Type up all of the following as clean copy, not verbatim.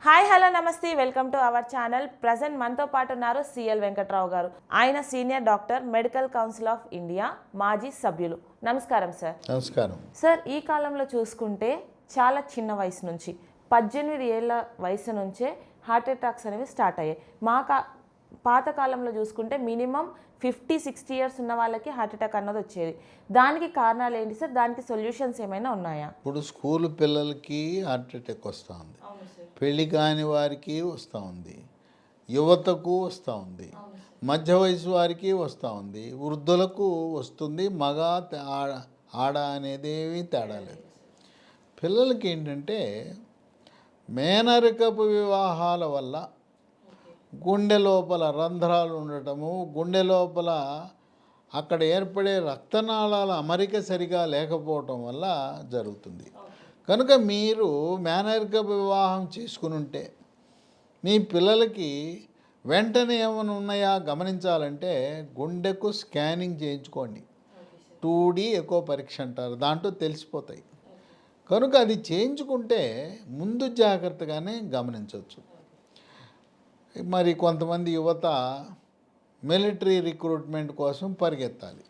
Hi hello నమస్తే welcome to our channel. Present మనతో పాటు ఉన్నారు సిఎల్ వెంకట్రావు గారు. ఆయన senior doctor, medical council of India మాజీ సభ్యులు. నమస్కారం సార్. నమస్కారం సార్, ఈ కాలంలో చూసుకుంటే చాలా చిన్న వయసు నుంచి 18 ఏళ్ళ వయసు నుంచే హార్ట్ అటాక్స్ అనేవి స్టార్ట్ అయ్యాయి. పాత కాలంలో చూసుకుంటే మినిమం 50-60 ఇయర్స్ ఉన్న వాళ్ళకి హార్ట్ అటాక్ అన్నది వచ్చేది. దానికి కారణాలు ఏంటి సార్? దానికి సొల్యూషన్స్ ఏమైనా ఉన్నాయా? ఇప్పుడు స్కూల్ పిల్లలకి హార్ట్ అటాక్ వస్తూ ఉంది, పెళ్లి కాని వారికి వస్తూ ఉంది, యువతకు వస్తూ ఉంది, మధ్య వయసు వారికి వస్తూ ఉంది, వృద్ధులకు వస్తుంది. మగ ఆడ అనేది ఏమీ తేడా లేదు. పిల్లలకి ఏంటంటే మేనరికపు వివాహాల వల్ల గుండె లోపల రంధ్రాలు ఉండటము, గుండె లోపల అక్కడ ఏర్పడే రక్తనాళాల అమరిక సరిగా లేకపోవటం వల్ల జరుగుతుంది. కనుక మీరు మేనరికపు వివాహం చేసుకుని ఉంటే మీ పిల్లలకి వెంటనే ఏమైనా ఉన్నాయా గమనించాలంటే గుండెకు స్కానింగ్ చేయించుకోండి. 2D ఎకో పరీక్ష అంటారు, దాంట్లో తెలిసిపోతాయి. కనుక అది చేయించుకుంటే ముందు జాగ్రత్తగానే గమనించవచ్చు. మరి కొంతమంది యువత మిలిటరీ రిక్రూట్మెంట్ కోసం పరిగెత్తాలి.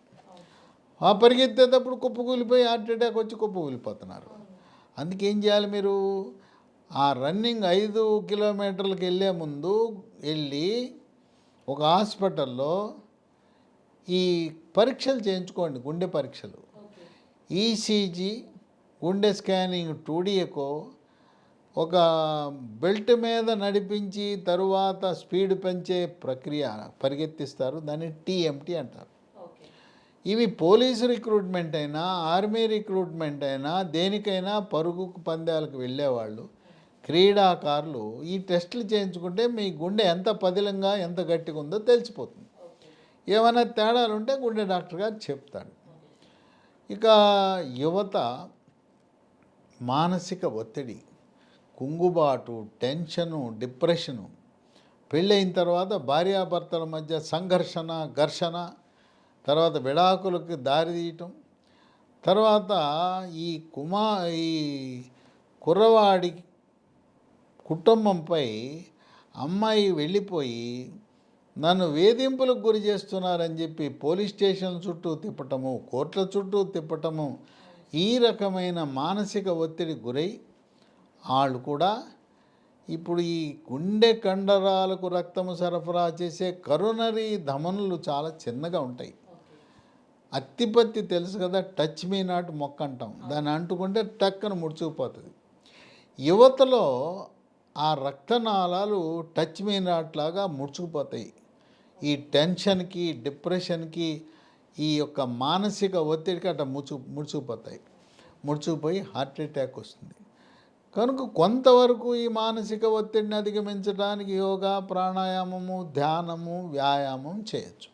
ఆ పరిగెత్తేటప్పుడు కుప్పకూలిపోయి హార్ట్ అటాక్ వచ్చి కుప్పకూలిపోతున్నారు. అందుకేం చేయాలి? మీరు ఆ రన్నింగ్ 5 కిలోమీటర్లకు వెళ్ళే ముందు వెళ్ళి ఒక హాస్పిటల్లో ఈ పరీక్షలు చేయించుకోండి, గుండె పరీక్షలు. ఈసీజీ, గుండె స్కానింగ్, 2D ఎకో, ఒక బెల్ట్ మీద నడిపించి తరువాత స్పీడ్ పెంచే ప్రక్రియ పరిగెత్తిస్తారు, దాన్ని టీఎంటీ అంటారు. ఇవి పోలీసు రిక్రూట్మెంట్ అయినా, ఆర్మీ రిక్రూట్మెంట్ అయినా, దేనికైనా పరుగు పందాలకు వెళ్ళేవాళ్ళు, క్రీడాకారులు ఈ టెస్టులు చేయించుకుంటే మీ గుండె ఎంత పదిలంగా ఎంత గట్టిగా ఉందో తెలిసిపోతుంది. ఏమైనా తేడాలు ఉంటే గుండె డాక్టర్ గారు చెప్తాడు. ఇక యువత మానసిక ఒత్తిడి, కుంగుబాటు, టెన్షను, డిప్రెషను, పెళ్ళైన తర్వాత భార్యాభర్తల మధ్య సంఘర్షణ, ఘర్షణ, తర్వాత విడాకులకు దారి తీయటం, తర్వాత ఈ కుర్రవాడి కుటుంబంపై అమ్మాయి వెళ్ళిపోయి నన్ను వేధింపులకు గురి చేస్తున్నారని చెప్పి పోలీస్ స్టేషన్ చుట్టూ తిప్పటము, కోర్టుల చుట్టూ తిప్పటము, ఈ రకమైన మానసిక ఒత్తిడి గురై వాళ్ళు కూడా ఇప్పుడు ఈ గుండె కండరాలకు రక్తము సరఫరా చేసే కరోనరీ ధమనులు చాలా చిన్నగా ఉంటాయి. అత్తిపత్తి తెలుసు కదా, టచ్ మీ నాట్ మొక్క అంటాం, దాన్ని అంటుకుంటే టక్కన ముడుచుకుపోతుంది. యువతలో ఆ రక్తనాళాలు టచ్ మీ నాట్ లాగా ముడుచుకుపోతాయి. ఈ టెన్షన్కి, డిప్రెషన్కి, ఈ యొక్క మానసిక ఒత్తిడికి అట్లా ముడుచుకుపోయి హార్ట్ అటాక్ వస్తుంది. కనుక కొంతవరకు ఈ మానసిక ఒత్తిడిని అధిగమించడానికి యోగా, ప్రాణాయామము, ధ్యానము, వ్యాయామం చేయొచ్చు.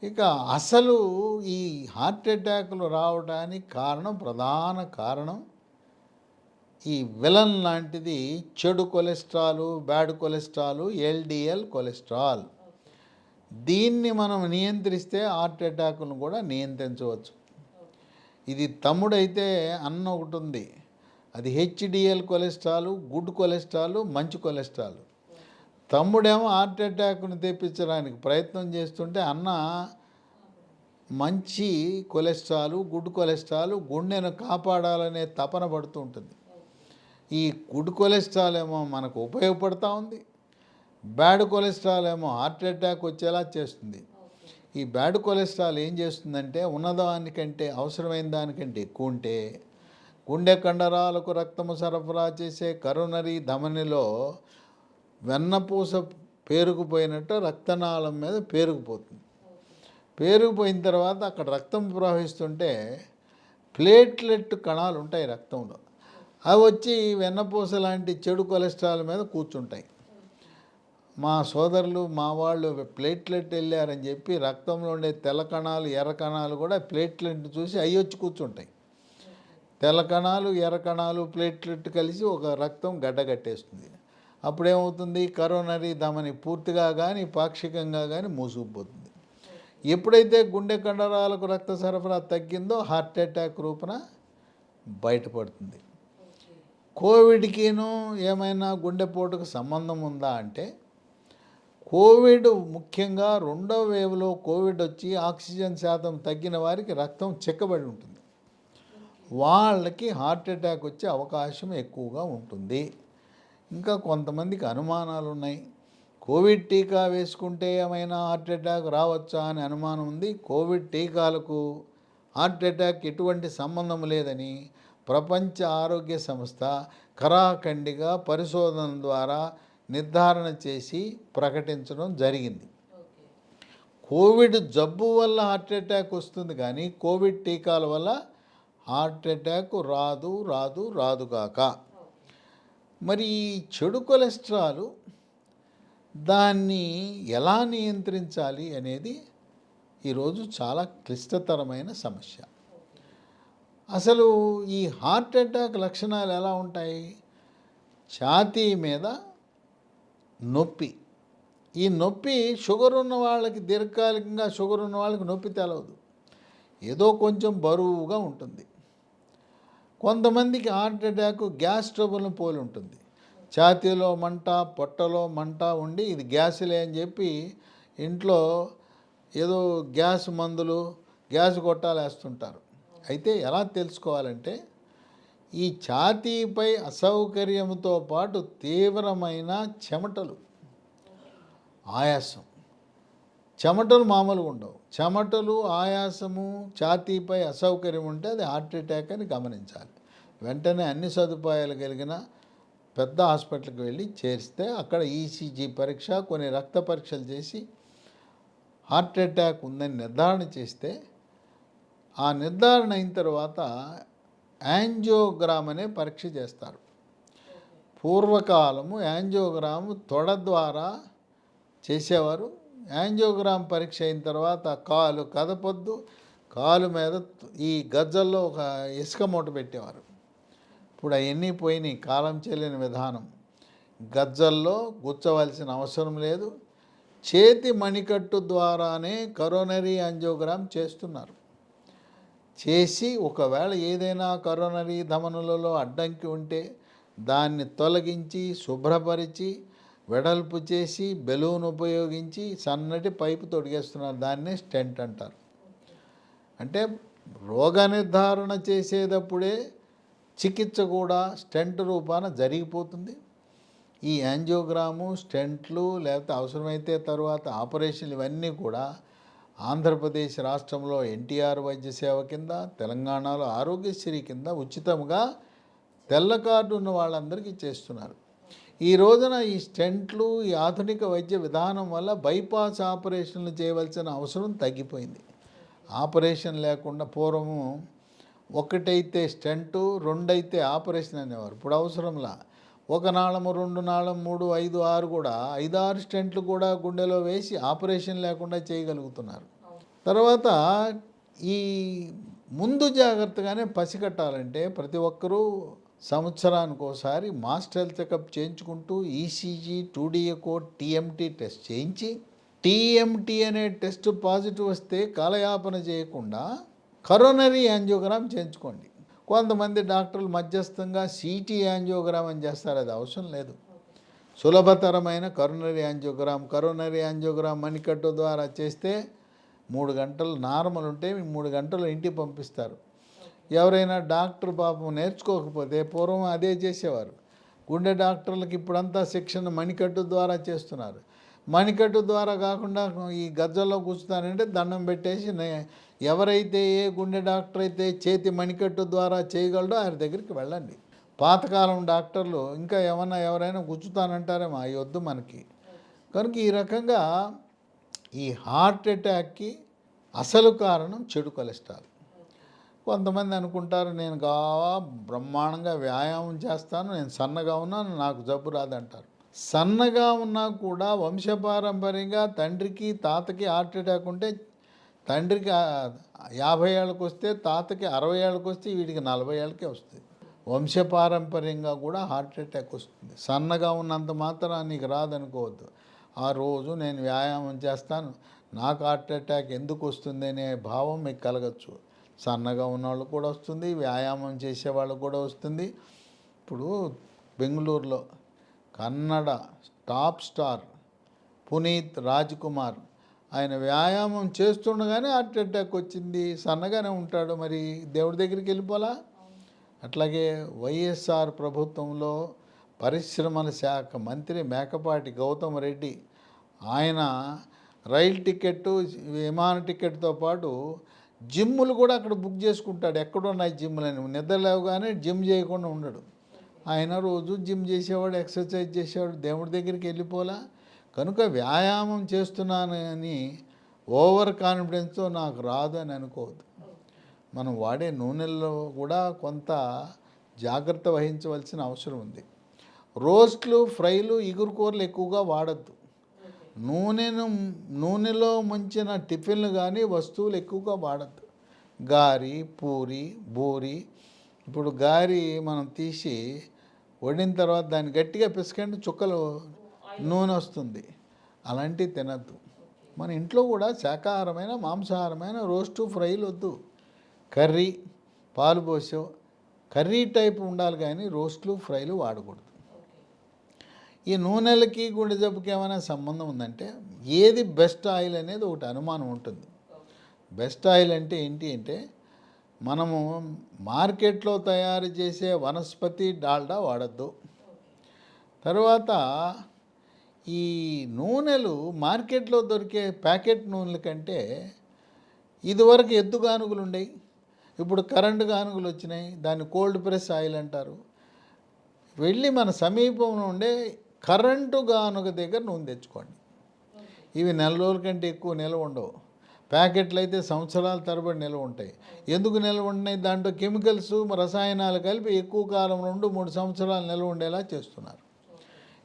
ఇక అసలు ఈ హార్ట్ అటాక్లు రావడానికి ప్రధాన కారణం ఈ విలన్ లాంటిది చెడు cholesterol, bad cholesterol, LDL cholesterol. దీన్ని మనం నియంత్రిస్తే హార్ట్ అటాక్ను కూడా నియంత్రించవచ్చు. ఇది తమ్ముడైతే అన్న ఒకటి ఉంది, అది హెచ్డిఎల్ కొలెస్ట్రాల్, గుడ్ కొలెస్ట్రాల్, మంచి కొలెస్ట్రాల్. తమ్ముడేమో హార్ట్ అటాక్ను తెప్పించడానికి ప్రయత్నం చేస్తుంటే అన్న మంచి కొలెస్ట్రాల్, గుడ్ కొలెస్ట్రాల్, గుండెను కాపాడాలనే తపన పడుతూ ఉంటుంది. ఈ గుడ్ కొలెస్ట్రాల్ ఏమో మనకు ఉపయోగపడుతూ ఉంది, బ్యాడ్ కొలెస్ట్రాల్ ఏమో హార్ట్ అటాక్ వచ్చేలా చేస్తుంది. ఈ బ్యాడ్ కొలెస్ట్రాల్ ఏం చేస్తుందంటే ఉన్నదానికంటే, అవసరమైన దానికంటే ఎక్కువ ఉంటే గుండె కండరాలకు రక్తము సరఫరా చేసే కరోనరీ ధమనిలో వెన్నపూస పేరుకుపోయినట్టు రక్తనాళం మీద పేరుకుపోతుంది. పేరుకుపోయిన తర్వాత అక్కడ రక్తం ప్రవహిస్తుంటే ప్లేట్లెట్ కణాలు ఉంటాయి రక్తంలో, అవి వచ్చి వెన్నపూస లాంటి చెడు కొలెస్ట్రాల్ మీద కూర్చుంటాయి. మా సోదరులు, మా వాళ్ళు ప్లేట్లెట్ వెళ్ళారని చెప్పి రక్తంలో ఉండే తెల్ల కణాలు, ఎర్ర కణాలు కూడా ప్లేట్లెట్ చూసి అయ్యొచ్చి కూర్చుంటాయి. తెల్ల కణాలు, ఎర్ర కణాలు, ప్లేట్లెట్ కలిసి ఒక రక్తం గడ్డగట్టేస్తుంది. అప్పుడేమవుతుంది? కరోనరీ ధమని పూర్తిగా కానీ పాక్షికంగా కానీ మూసుకుపోతుంది. ఎప్పుడైతే గుండె కండరాలకు రక్త సరఫరా తగ్గిందో హార్ట్ అటాక్ రూపణ బయటపడుతుంది. కోవిడ్కిను ఏమైనా గుండెపోటుకు సంబంధం ఉందా అంటే, కోవిడ్ ముఖ్యంగా రెండో వేవ్లో కోవిడ్ వచ్చి ఆక్సిజన్ శాతం తగ్గిన వారికి రక్తం చిక్కబడి ఉంటుంది. వాళ్ళకి హార్ట్ అటాక్ వచ్చే అవకాశం ఎక్కువగా ఉంటుంది. ఇంకా కొంతమందికి అనుమానాలు ఉన్నాయి. కోవిడ్ టీకా వేసుకుంటే ఏమైనా హార్ట్ అటాక్ రావచ్చా అని అనుమానం ఉంది. కోవిడ్ టీకాలకు హార్ట్ అటాక్ ఎటువంటి సంబంధం లేదని ప్రపంచ ఆరోగ్య సంస్థ ఖరాఖండిగా పరిశోధన ద్వారా నిర్ధారణ చేసి ప్రకటించడం జరిగింది. కోవిడ్ జబ్బు వల్ల హార్ట్ అటాక్ వస్తుంది కానీ కోవిడ్ టీకాల వల్ల హార్ట్ అటాక్ రాదుగాక. మరి ఈ చెడు కొలెస్ట్రాల్ దాన్ని ఎలా నియంత్రించాలి అనేది ఈరోజు చాలా క్లిష్టతరమైన సమస్య. అసలు ఈ హార్ట్ అటాక్ లక్షణాలు ఎలా ఉంటాయి? ఛాతీ మీద నొప్పి. ఈ నొప్పి షుగర్ ఉన్న వాళ్ళకి, దీర్ఘకాలికంగా షుగర్ ఉన్న వాళ్ళకి నొప్పి తెలవదు, ఏదో కొంచెం బరువుగా ఉంటుంది. కొంతమందికి హార్ట్ అటాక్ గ్యాస్ ట్రబుల్ని పోలి ఉంటుంది. ఛాతీలో మంట, పొట్టలో మంట ఉండి ఇది గ్యాస్లే అని చెప్పి ఇంట్లో ఏదో గ్యాస్ మందులు, గ్యాస్ గొట్టాలు వేస్తుంటారు. అయితే ఎలా తెలుసుకోవాలంటే, ఈ ఛాతీపై అసౌకర్యంతో పాటు తీవ్రమైన చెమటలు, ఆయాసం. చెమటలు మామూలుగా ఉండవు. చెమటలు, ఆయాసము, ఛాతీపై అసౌకర్యం ఉంటే అది హార్ట్ అటాక్ అని గమనించాలి. వెంటనే అన్ని సదుపాయాలు కలిగిన పెద్ద హాస్పిటల్కి వెళ్ళి చేరిస్తే అక్కడ ఈసీజీ పరీక్ష, కొన్ని రక్త పరీక్షలు చేసి హార్ట్ అటాక్ ఉందని నిర్ధారణ చేస్తే, ఆ నిర్ధారణ అయిన తర్వాత యాంజియోగ్రామ్ అనే పరీక్ష చేస్తారు. పూర్వకాలము యాంజియోగ్రాము తొడ ద్వారా చేసేవారు. యాంజియోగ్రామ్ పరీక్ష అయిన తర్వాత కాలు కదపొద్దు, కాలు మీద ఈ గజ్జల్లో ఒక ఇసుక మూట పెట్టేవారు. ఇప్పుడు అవన్నీ పోయినాయి, కాలం చెల్లిన విధానం. గజ్జల్లో గుచ్చవలసిన అవసరం లేదు. చేతి మణికట్టు ద్వారానే కరోనరీ యాంజియోగ్రామ్ చేస్తున్నారు. చేసి ఒకవేళ ఏదైనా కరోనరీ ధమనులలో అడ్డంకి ఉంటే దాన్ని తొలగించి, శుభ్రపరిచి, వెడల్పు చేసి, బెలూన్ ఉపయోగించి సన్నటి పైపు తొడిగేస్తున్నారు. దాన్నే స్టెంట్ అంటారు. అంటే రోగ నిర్ధారణ చేసేటప్పుడే చికిత్స కూడా స్టెంట్ రూపాన జరిగిపోతుంది. ఈ యాంజియోగ్రాము, స్టెంట్లు, లేకపోతే అవసరమైతే తరువాత ఆపరేషన్లు ఇవన్నీ కూడా ఆంధ్రప్రదేశ్ రాష్ట్రంలో ఎన్టీఆర్ వైద్య సేవ కింద, తెలంగాణలో ఆరోగ్యశ్రీ కింద ఉచితంగా తెల్ల కార్డు ఉన్న వాళ్ళందరికీ చేస్తున్నారు. ఈ రోజున ఈ స్టెంట్లు, ఈ ఆధునిక వైద్య విధానం వల్ల బైపాస్ ఆపరేషన్లు చేయవలసిన అవసరం తగ్గిపోయింది. ఆపరేషన్ లేకుండా పూర్వము ఒకటైతే స్టెంటు, రెండైతే ఆపరేషన్ అనేవారు. ఇప్పుడు అవసరంలా ఒక నాళము, 2 నాళం, 3, 5, 6 కూడా 5-6 స్టెంట్లు కూడా గుండెలో వేసి ఆపరేషన్ లేకుండా చేయగలుగుతున్నారు. తర్వాత ఈ ముందు జాగ్రత్తగానే పసిగట్టాలంటే ప్రతి ఒక్కరూ సంవత్సరానికి ఒకసారి మాస్టర్ హెల్త్ చెకప్ చేయించుకుంటూ ECG, 2D echo, TMT test చేయించి, టీఎంటీ అనే టెస్ట్ పాజిటివ్ వస్తే కాలయాపన చేయకుండా కరోనరీ యాంజియోగ్రామ్ చేయించుకోండి. కొంతమంది డాక్టర్లు మధ్యస్థంగా సిటీ యాంజియోగ్రామ్ అని చేస్తారు. అది అవసరం లేదు. సులభతరమైన కరోనరీ యాంజియోగ్రామ్ మణికట్టు ద్వారా చేస్తే 3 గంటలు నార్మల్ ఉంటే 3 గంటలు ఇంటికి పంపిస్తారు. ఎవరైనా డాక్టర్ పాపం నేర్చుకోకపోతే పూర్వం అదే చేసేవారు. గుండె డాక్టర్లకు ఇప్పుడంతా శిక్షణ మణికట్టు ద్వారా చేస్తున్నారు. మణికట్టు ద్వారా కాకుండా ఈ గజ్జల్లో కూర్చుతానంటే దండం పెట్టేసి ఎవరైతే ఏ గుండె డాక్టర్ అయితే చేతి మణికట్టు ద్వారా చేయగలడో ఆయన దగ్గరికి వెళ్ళండి. పాతకాలం డాక్టర్లు ఇంకా ఎవరైనా గుచ్చుతానంటారేమో, అవి వద్దు మనకి. కనుక ఈ రకంగా ఈ హార్ట్ అటాక్కి అసలు కారణం చెడు కొలెస్ట్రాల్. కొంతమంది అనుకుంటారు నేను బ్రహ్మాండంగా వ్యాయామం చేస్తాను, నేను సన్నగా ఉన్నాను, నాకు జబ్బు రాదంటారు. సన్నగా ఉన్నా కూడా వంశపారంపర్యంగా తండ్రికి తాతకి హార్ట్ అటాక్ ఉంటే తండ్రికి 50 ఏళ్ళకి వస్తే తాతకి 60 ఏళ్ళకి వస్తే వీడికి 40 ఏళ్ళకే వస్తుంది. వంశపారంపర్యంగా కూడా హార్ట్ అటాక్ వస్తుంది. సన్నగా ఉన్నంత మాత్రం నీకు రాదనుకోవద్దు. ఆ రోజు నేను వ్యాయామం చేస్తాను, నాకు హార్ట్ అటాక్ ఎందుకు వస్తుంది అనే భావం మీకు కలగచ్చు. సన్నగా ఉన్నవాళ్ళు కూడా వస్తుంది, వ్యాయామం చేసేవాళ్ళు కూడా వస్తుంది. ఇప్పుడు బెంగళూరులో కన్నడ టాప్ స్టార్ పునీత్ రాజ్ కుమార్ ఆయన వ్యాయామం చేస్తుండగానే హార్ట్ అటాక్ వచ్చింది, సన్నగానే ఉంటాడు, మరి దేవుడి దగ్గరికి వెళ్ళిపోలా? అట్లాగే వైఎస్ఆర్ ప్రభుత్వంలో పరిశ్రమల శాఖ మంత్రి మేకపాటి గౌతమ్ రెడ్డి ఆయన రైలు టికెట్టు విమాన టికెట్తో పాటు జిమ్ములు కూడా అక్కడ బుక్ చేసుకుంటాడు. ఎక్కడున్నాయి జిమ్ములని, నిద్ర లేవగానే జిమ్ చేయకుండా ఉండడు. ఆయన రోజు జిమ్ చేసేవాడు, ఎక్సర్సైజ్ చేసేవాడు, దేవుడి దగ్గరికి వెళ్ళిపోలా. కనుక వ్యాయామం చేస్తున్నానని ఓవర్ కాన్ఫిడెన్స్తో నాకు రాదు అని అనుకోవద్దు. మనం వాడే నూనెల్లో కూడా కొంత జాగ్రత్త వహించవలసిన అవసరం ఉంది. రోస్ట్లు, ఫ్రైలు, ఇగురు కూరలు ఎక్కువగా వాడద్దు. నూనెలో ముంచిన టిఫిన్లు కానీ వస్తువులు ఎక్కువగా వాడద్దు. గారి, పూరి, బూరి. ఇప్పుడు గారి మనం తీసి వండిన తర్వాత దాన్ని గట్టిగా పిసకండి, చుక్కలు నూనె వస్తుంది. అలాంటివి తినద్దు. మన ఇంట్లో కూడా శాకాహారమైన మాంసాహారమైన రోస్టు, ఫ్రైలు వద్దు. కర్రీ, పాలు పోసో కర్రీ టైప్ ఉండాలి కానీ రోస్ట్లు, ఫ్రైలు వాడకూడదు. ఈ నూనెలకి గుండె జబ్బుకి ఏమైనా సంబంధం ఉందంటే ఏది బెస్ట్ ఆయిల్ అనేది ఒకటి అనుమానం ఉంటుంది. బెస్ట్ ఆయిల్ అంటే ఏంటి అంటే మనము మార్కెట్లో తయారు చేసే వనస్పతి డాల్డా వాడద్దు. తర్వాత ఈ నూనెలు మార్కెట్లో దొరికే ప్యాకెట్ నూనెల కంటే ఇదివరకు ఎద్దు గానుగులు ఉండేవి, ఇప్పుడు కరెంటు గానుగులు వచ్చినాయి, దాన్ని కోల్డ్ ప్రెస్ ఆయిల్ అంటారు. వెళ్ళి మన సమీపంలో ఉండే కరెంటు గానుగ దగ్గర నూనె తెచ్చుకోండి. ఇవి నెల రోజుల కంటే ఎక్కువ నిల్వ ఉండవు. ప్యాకెట్లు అయితే సంవత్సరాల తరబడి నిల్వ ఉంటాయి. ఎందుకు నిల్వ ఉంటున్నాయి? దాంట్లో కెమికల్స్, రసాయనాలు కలిపి ఎక్కువ కాలం 2-3 సంవత్సరాలు నిల్వ ఉండేలా చేస్తున్నారు.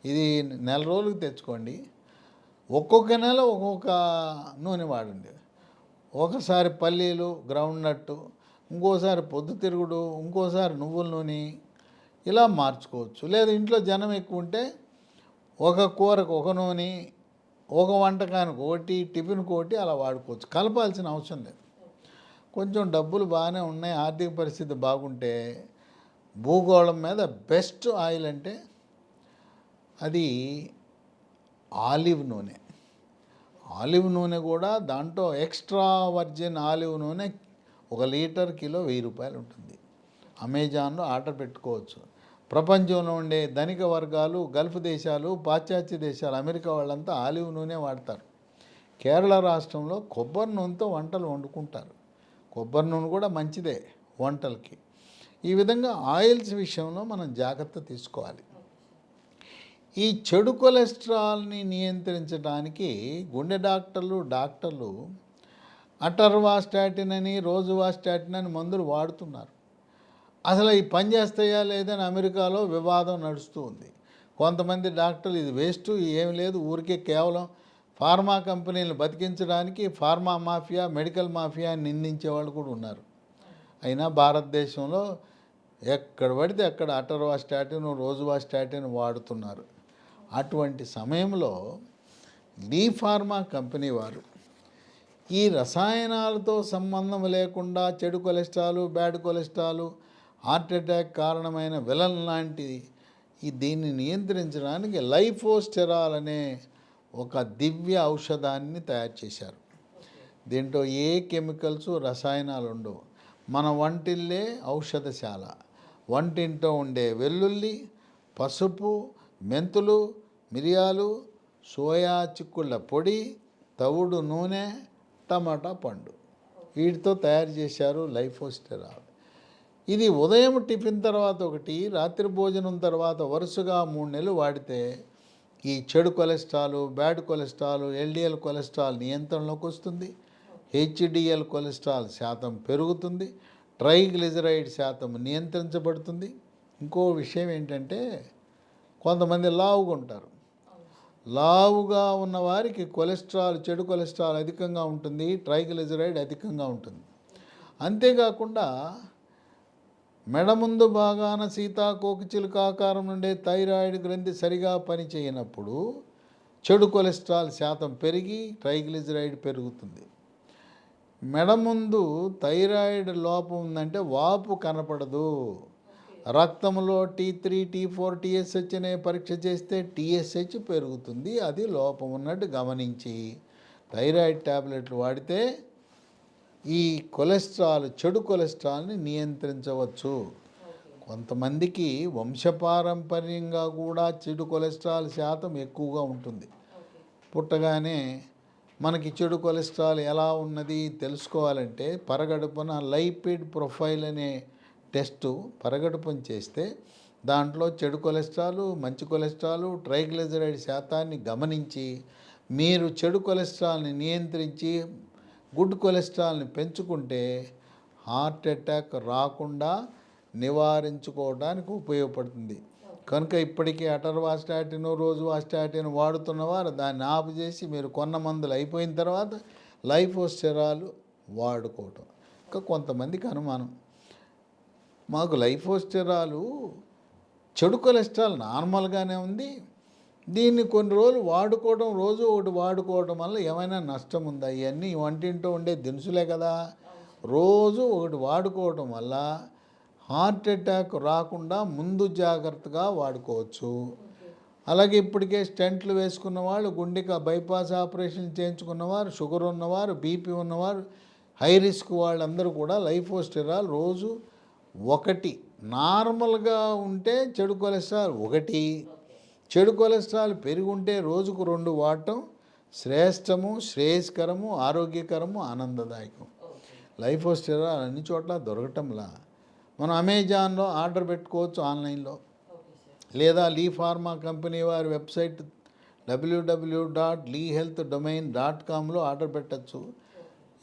ఇది నెల రోజులకు తెచ్చుకోండి. ఒక్కొక్క నెల ఒక్కొక్క నూనె వాడండి. ఒకసారి పల్లీలు, గ్రౌండ్ నట్టు, ఇంకోసారి పొద్దుతిరుగుడు, ఇంకోసారి నువ్వుల నూనె, ఇలా మార్చుకోవచ్చు. లేదా ఇంట్లో జనం ఎక్కువ ఉంటే ఒక కూరకు ఒక నూనె, ఒక వంటకానికి ఒకటి, టిఫిన్కి ఒకటి అలా వాడుకోవచ్చు. కలపాల్సిన అవసరం లేదు. కొంచెం డబ్బులు బాగానే ఉన్నాయి, ఆర్థిక పరిస్థితి బాగుంటే భూగోళం మీద బెస్ట్ ఆయిల్ అంటే అది ఆలివ్ నూనె. ఆలివ్ నూనె కూడా దాంట్లో ఎక్స్ట్రా వర్జిన్ ఆలివ్ నూనె 1 లీటర్ కిలో 1000 రూపాయలు ఉంటుంది. అమెజాన్లో ఆర్డర్ పెట్టుకోవచ్చు. ప్రపంచంలో ఉండే ధనిక వర్గాలు, గల్ఫ్ దేశాలు, పాశ్చాత్య దేశాలు, అమెరికా వాళ్ళంతా ఆలివ్ నూనె వాడతారు. కేరళ రాష్ట్రంలో కొబ్బరి నూనెతో వంటలు వండుకుంటారు. కొబ్బరి నూనె కూడా మంచిదే వంటలకి. ఈ విధంగా ఆయిల్స్ విషయంలో మనం జాగ్రత్త తీసుకోవాలి. ఈ చెడు కొలెస్ట్రాల్ని నియంత్రించడానికి గుండె డాక్టర్లు అటర్వాస్టాటిన్ అని, రోజువాస్టాటిన్ అని మందులు వాడుతున్నారు. అసలు ఈ పని చేస్తాయా లేదని అమెరికాలో వివాదం నడుస్తూ ఉంది. కొంతమంది డాక్టర్లు ఇది వేస్ట్, ఏమి లేదు, ఊరికే కేవలం ఫార్మా కంపెనీలను బతికించడానికి ఫార్మా మాఫియా, మెడికల్ మాఫియా అని నిందించే వాళ్ళు కూడా ఉన్నారు. అయినా భారతదేశంలో ఎక్కడ పడితే అక్కడ అటర్వాస్టాటిన్, రోజువాస్టాటిన్ వాడుతున్నారు. అటువంటి సమయంలో డి ఫార్మా కంపెనీ వారు ఈ రసాయనాలతో సంబంధం లేకుండా చెడు cholesterol, bad cholesterol, heart attack కారణమైన విలన్ లాంటి దీన్ని నియంత్రించడానికి లైఫోస్టెరాల్ అనే ఒక దివ్య ఔషధాన్ని తయారు చేశారు. దీంట్లో ఏ కెమికల్స్, రసాయనాలు ఉండవు. మన వంటిల్లే ఔషధశాల. వంటింట్లో ఉండే వెల్లుల్లి, పసుపు, మెంతులు, మిరియాలు, సోయా చిక్కుళ్ళ పొడి, తవుడు నూనె, టమాటా పండు, వీటితో తయారు చేశారు లైఫోస్టెరాల్. ఇది ఉదయం టిఫిన్ తర్వాత ఒకటి, రాత్రి భోజనం తర్వాత వరుసగా 3 నెలలు వాడితే ఈ చెడు cholesterol, bad cholesterol, LDL cholesterol నియంత్రణలోకి వస్తుంది. హెచ్డిఎల్ కొలెస్ట్రాల్ శాతం పెరుగుతుంది. ట్రైగ్లిజరైడ్ శాతం నియంత్రించబడుతుంది. ఇంకో విషయం ఏంటంటే కొంతమంది లావుగా ఉంటారు. లావుగా ఉన్న వారికి కొలెస్ట్రాల్, చెడు కొలెస్ట్రాల్ అధికంగా ఉంటుంది, ట్రైగ్లిజరైడ్ అధికంగా ఉంటుంది. అంతేకాకుండా మెడ ముందు భాగాన సీతాకోకచిలుక ఆకారం నుండే థైరాయిడ్ గ్రంథి సరిగా పనిచేయనప్పుడు చెడు కొలెస్ట్రాల్ శాతం పెరిగి ట్రైగ్లిజరైడ్ పెరుగుతుంది. మెడ ముందు థైరాయిడ్ లోపం ఉందంటే వాపు కనపడదు. రక్తంలో T3 T4 TSH అనే పరీక్ష చేస్తే TSH పెరుగుతుంది, అది లోపం ఉన్నట్టు గమనించి థైరాయిడ్ ట్యాబ్లెట్లు వాడితే ఈ కొలెస్ట్రాల్, చెడు కొలెస్ట్రాల్ని నియంత్రించవచ్చు. కొంతమందికి వంశపారంపర్యంగా కూడా చెడు కొలెస్ట్రాల్ శాతం ఎక్కువగా ఉంటుంది. పుట్టగానే మనకి చెడు కొలెస్ట్రాల్ ఎలా ఉన్నది తెలుసుకోవాలంటే పరగడుపున లైపిడ్ ప్రొఫైల్ అనే టెస్టు పరగడుపున చేస్తే దాంట్లో చెడు కొలెస్ట్రాల్, మంచి కొలెస్ట్రాల్, ట్రైగ్లిజరైడ్ శాతాన్ని గమనించి మీరు చెడు కొలెస్ట్రాల్ని నియంత్రించి గుడ్ కొలెస్ట్రాల్ని పెంచుకుంటే హార్ట్ అటాక్ రాకుండా నివారించుకోవడానికి ఉపయోగపడుతుంది. కనుక ఇప్పటికీ అటర్వాస్టాటిన్, రోజువాస్టాటిన్ వాడుతున్నవారు దాన్ని ఆపు చేసి మీరు కొన్న మందులు అయిపోయిన తర్వాత లైఫోస్టెరాల్ వాడుకోవటం. ఇంకా కొంతమందికి అనుమానం, మాకు లైఫోస్టెరాల్ చెడు కొలెస్ట్రాల్ నార్మల్గానే ఉంది, దీన్ని కొన్ని రోజులు వాడుకోవడం, రోజు ఒకటి వాడుకోవడం వల్ల ఏమైనా నష్టం ఉందా? ఇవన్నీ వంటింటో ఉండే దినుసులే కదా. రోజు ఒకటి వాడుకోవడం వల్ల హార్ట్ అటాక్ రాకుండా ముందు జాగ్రత్తగా వాడుకోవచ్చు. అలాగే ఇప్పటికే స్టెంట్లు వేసుకున్న వాళ్ళు, గుండెకి బైపాస్ ఆపరేషన్ చేయించుకున్నవారు, షుగర్ ఉన్నవారు, బీపీ ఉన్నవారు, హై రిస్క్ వాళ్ళందరూ కూడా లైఫోస్టెరాల్ రోజు 1, నార్మల్గా ఉంటే చెడు కొలెస్ట్రాల్ 1, చెడు కొలెస్ట్రాల్ పెరిగి ఉంటే రోజుకు 2 వాడటం శ్రేష్టము, శ్రేయస్కరము, ఆరోగ్యకరము, ఆనందదాయకం. లైఫోస్టెరాల్ అన్ని చోట్ల దొరకటంలా మనం అమెజాన్లో ఆర్డర్ పెట్టుకోవచ్చు, ఆన్లైన్లో, లేదా లీ ఫార్మా కంపెనీ వారి వెబ్సైట్ www.leehealthdomain.comలో ఆర్డర్ పెట్టచ్చు.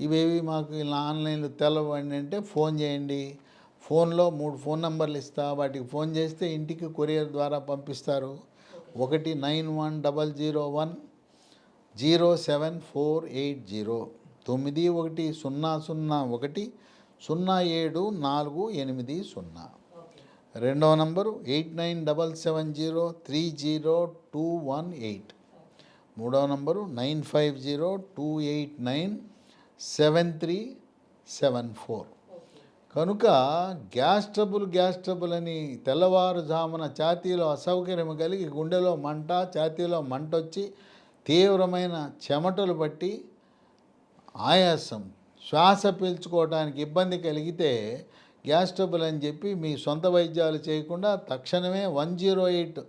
ఇవేవి మాకు ఇలా ఆన్లైన్లో తెలవండి అంటే ఫోన్ చేయండి. ఫోన్లో 3 ఫోన్ నెంబర్లు ఇస్తా, వాటికి ఫోన్ చేస్తే ఇంటికి కొరియర్ ద్వారా పంపిస్తారు. 19100107480 9101074880. రెండవ నంబరు 8977030218. మూడవ నంబరు 9502897374. కనుక గ్యాస్ ట్రబుల్ అని తెల్లవారుజామున ఛాతీలో అసౌకర్యం కలిగి గుండెలో మంట, ఛాతీలో మంట వచ్చి తీవ్రమైన చెమటలు పట్టి ఆయాసం, శ్వాస పీల్చుకోవడానికి ఇబ్బంది కలిగితే గ్యాస్ ట్రబుల్ అని చెప్పి మీ సొంత వైద్యాలు చేయకుండా తక్షణమే 108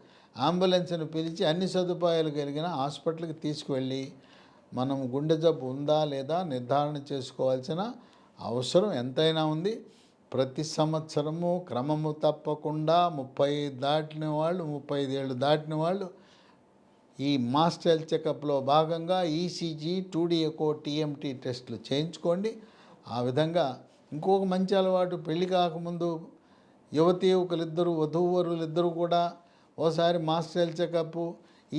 అంబులెన్స్ను పిలిచి అన్ని సదుపాయాలు కలిగిన హాస్పిటల్కి తీసుకువెళ్ళి మనం గుండె జబ్బు ఉందా లేదా నిర్ధారణ చేసుకోవాల్సిన అవసరం ఎంతైనా ఉంది. ప్రతి సంవత్సరము క్రమము తప్పకుండా 35 ఏళ్ళు దాటిన వాళ్ళు ఈ మాస్టర్ హెల్త్ చెకప్లో భాగంగా ఈసీజీ, 2D ఎకో, TMT టెస్టులు చేయించుకోండి. ఆ విధంగా ఇంకొక మంచి అలవాటు, పెళ్లి కాకముందు యువకులిద్దరూ, వధూవరులిద్దరూ కూడా ఓసారి master health checkup,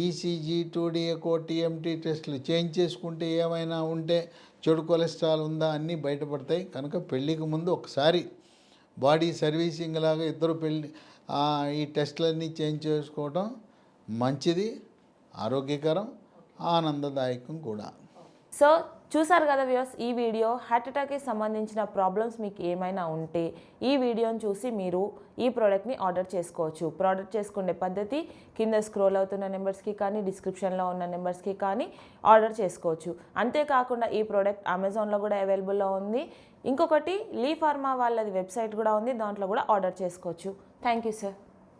ECG, 2D echo, TMT టెస్టులు చేయించేసుకుంటే ఏమైనా ఉంటే చెడు కొలెస్ట్రాల్ ఉందా అన్నీ బయటపడతాయి. కనుక పెళ్ళికి ముందు ఒకసారి బాడీ సర్వీసింగ్ లాగా ఇద్దరు ఈ టెస్టులన్నీ చేయించేసుకోవడం మంచిది, ఆరోగ్యకరం, ఆనందదాయకం కూడా. సో చూసారు కదా వ్యూవర్స్, ఈ వీడియో హార్ట్ అటాక్కి సంబంధించిన ప్రాబ్లమ్స్ మీకు ఏమైనా ఉంటే ఈ వీడియోని చూసి మీరు ఈ ప్రోడక్ట్ని ఆర్డర్ చేసుకోవచ్చు. ప్రోడక్ట్ చేసుకునే పద్ధతి కింద స్క్రోల్ అవుతున్న నెంబర్స్కి కానీ డిస్క్రిప్షన్లో ఉన్న నెంబర్స్కి కానీ ఆర్డర్ చేసుకోవచ్చు. అంతేకాకుండా ఈ ప్రోడక్ట్ అమెజాన్లో కూడా అవైలబుల్లో ఉంది. ఇంకొకటి లీ ఫార్మా వాళ్ళది వెబ్సైట్ కూడా ఉంది, దాంట్లో కూడా ఆర్డర్ చేసుకోవచ్చు. Thank you sir.